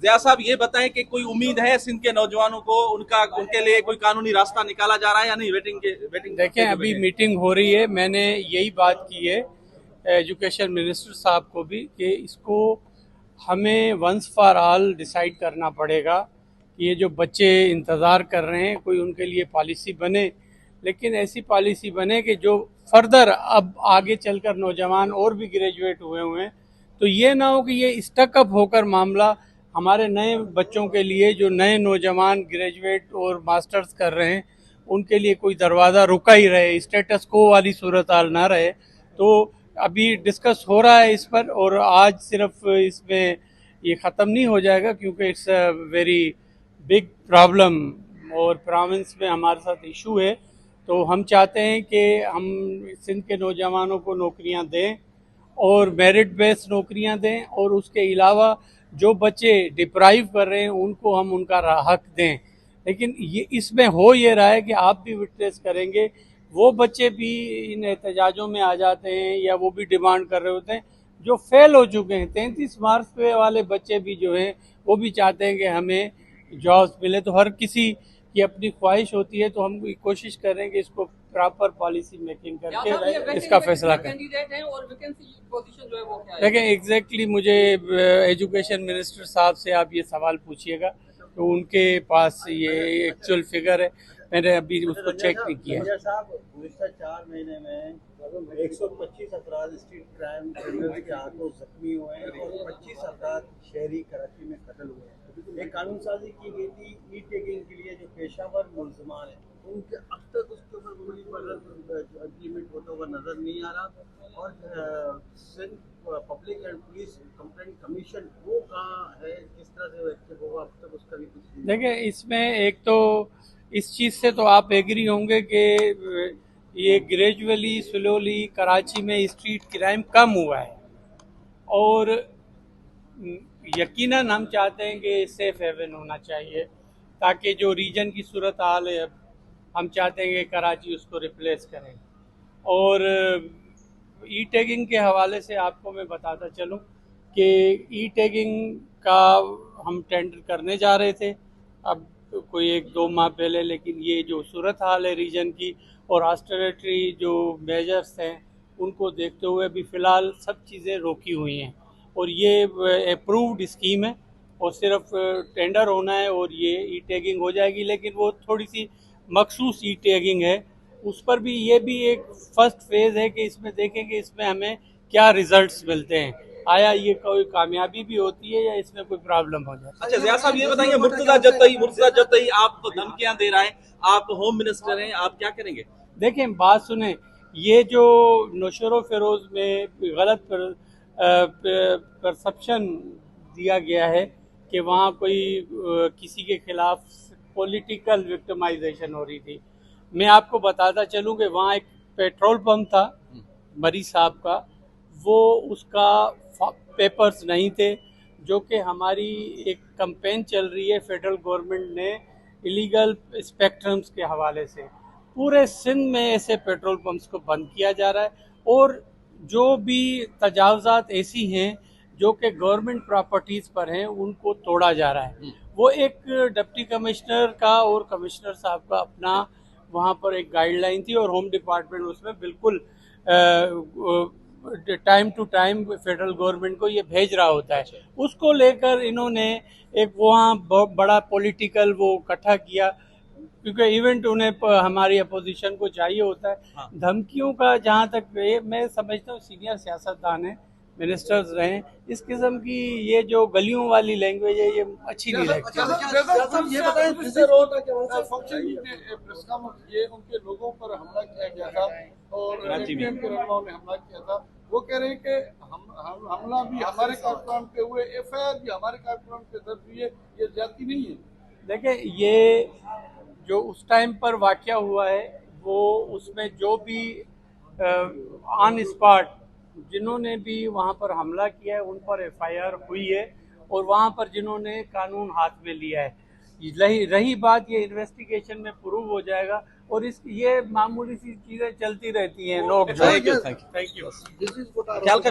जया साहब ये बताएं कि कोई उम्मीद है सिंध के नौजवानों को, उनके लिए कोई कानूनी रास्ता निकाला जा रहा है या नहीं? वेटिंग देखें, अभी मीटिंग हो रही है। मैंने यही बात की है एजुकेशन मिनिस्टर साहब को भी कि इसको हमें वंस फॉर ऑल डिसाइड करना पड़ेगा कि ये जो बच्चे इंतज़ार कर रहे हैं कोई उनके लिए पॉलिसी बने, लेकिन ऐसी पॉलिसी बने कि जो फर्दर अब आगे चलकर नौजवान और भी ग्रेजुएट हुए हैं तो ये ना हो कि ये स्टकअप होकर मामला हमारे नए बच्चों के लिए, जो नए नौजवान ग्रेजुएट और मास्टर्स कर रहे हैं, उनके लिए कोई दरवाज़ा रुका ही रहे, स्टेटस को वाली सूरत हाल ना रहे। तो अभी डिस्कस हो रहा है इस पर, और आज सिर्फ इसमें ये ख़त्म नहीं हो जाएगा क्योंकि it's a very big problem और प्रोविंस में हमारे साथ इशू है। तो हम चाहते हैं कि हम सिंध के नौजवानों को नौकरियां दें और मेरिट बेस्ड नौकरियां दें, और उसके अलावा जो बच्चे डिप्राइव कर रहे हैं उनको हम उनका हक दें। लेकिन ये इसमें हो ये रहा है कि आप भी विटनेस करेंगे, वो बच्चे भी इन एहतजाजों में आ जाते हैं या वो भी डिमांड कर रहे होते हैं जो फेल हो चुके हैं। 33 मार्क्स पे वाले बच्चे भी जो हैं वो भी चाहते हैं कि हमें जॉब्स मिले। तो हर किसी की अपनी ख्वाहिश होती है, तो हम कोशिश कर रहे हैं कि इसको प्रॉपर पॉलिसी मेकिंग करके इसका फैसला करें। देखिए, एग्जैक्टली मुझे एजुकेशन मिनिस्टर साहब से आप ये सवाल पूछिएगा, तो उनके पास ये एक्चुअल फिगर है, मैंने अभी उसको चेक नहीं किया। गुज़िश्ता 4 महीने में 125 अफराद स्ट्रीट क्राइम क्रिमिनल्स के हाथों जख्मी हुए हैं और 25 अफराद शहरी कराची में कत्ल हुए हैं। एक कानून साजी की गई थी ई टेगिंग के लिए जो पेशावर मुलजमान हैं, उनके अब तक उसके ऊपर कोई इम्प्लीमेंट होता हुआ नजर नहीं आ रहा। और Sindh public and police complaint commission वो कहाँ है, किस तरह से एक्टिव होगा, अब तक उसका भी कुछ। देखिए, इसमें एक तो इस चीज़ से तो आप एग्री होंगे कि ये ग्रेजुअली स्लोली कराची में स्ट्रीट क्राइम कम हुआ है, और यकीनन हम चाहते हैं कि सेफ हेवन होना चाहिए ताकि जो रीजन की सूरत हाल है हम चाहते हैं कि कराची उसको रिप्लेस करें। और ई टैगिंग के हवाले से आपको मैं बताता चलूं कि ई टैगिंग का हम टेंडर करने जा रहे थे अब कोई 1-2 माह पहले, लेकिन ये जो सूरत हाल है रीजन की और ऑस्टेरिटी जो मेजर्स हैं उनको देखते हुए अभी फ़िलहाल सब चीज़ें रोकी हुई हैं। और ये अप्रूव्ड स्कीम है और सिर्फ टेंडर होना है और ये ई टैगिंग हो जाएगी, लेकिन वो थोड़ी सी मखसूस ई टैगिंग है। उस पर भी ये भी एक फर्स्ट फेज़ है कि इसमें देखेंगे इसमें हमें क्या रिजल्ट्स मिलते हैं, आया ये कोई कामयाबी भी होती है या इसमें कोई प्रॉब्लम हो जाती है। अच्छा ज़िया साहब ये बताइए, मुर्तज़ा जत्तई आप तो धमकियां दे रहा है, आप होम मिनिस्टर हैं, आप क्या करेंगे? देखें, बात सुने, ये जो नशर फिरोज में गलत परसेप्शन दिया गया है कि वहाँ कोई किसी के खिलाफ पॉलिटिकल विक्टिमाइजेशन हो रही थी, मैं आपको बताता चलूँ कि वहाँ एक पेट्रोल पंप था मरी साहब का, वो उसका पेपर्स नहीं थे, जो कि हमारी एक कैंपेन चल रही है फेडरल गवर्नमेंट ने इलीगल स्पेक्ट्रम्स के हवाले से। पूरे सिंध में ऐसे पेट्रोल पंप्स को बंद किया जा रहा है, और जो भी तजावज़ात ऐसी हैं जो कि गवर्नमेंट प्रॉपर्टीज़ पर हैं उनको तोड़ा जा रहा है। वो एक डिप्टी कमिश्नर का और कमिश्नर साहब का अपना वहाँ पर एक गाइडलाइन थी, और होम डिपार्टमेंट उसमें बिल्कुल time to time federal government को ये भेज रहा होता है। उसको लेकर इन्होंने एक वहाँ बहुत बड़ा पॉलिटिकल वो इकट्ठा किया, क्योंकि इवेंट उन्हें हमारी अपोजिशन को चाहिए होता है। धमकियों का जहाँ तक मैं समझता हूँ सीनियर सियासतदान हैं, मिनिस्टर्स रहे, इस किस्म की ये जो गलियों वाली लैंग्वेज है ये अच्छी नहीं लगती। ये उनके लोगों पर हमला किया गया था और हमला किया था, वो कह रहे हैं कि हमला भी हमारे कार्यक्रम पे हुए, FIR भी हमारे कार्यक्रम पे दर्ज हुई है, ये ज्यादती नहीं है। देखिए, ये जो उस टाइम पर वाक़या हुआ है वो उसमें जो भी ऑन स्पॉट जिन्होंने भी वहाँ पर हमला किया है उन पर FIR हुई है, और वहाँ पर जिन्होंने कानून हाथ में लिया है। रही बात, ये इन्वेस्टिगेशन में प्रूव हो जाएगा, और इस ये मामूली सी चीज़ें चलती रहती हैं, लोग। Thank you.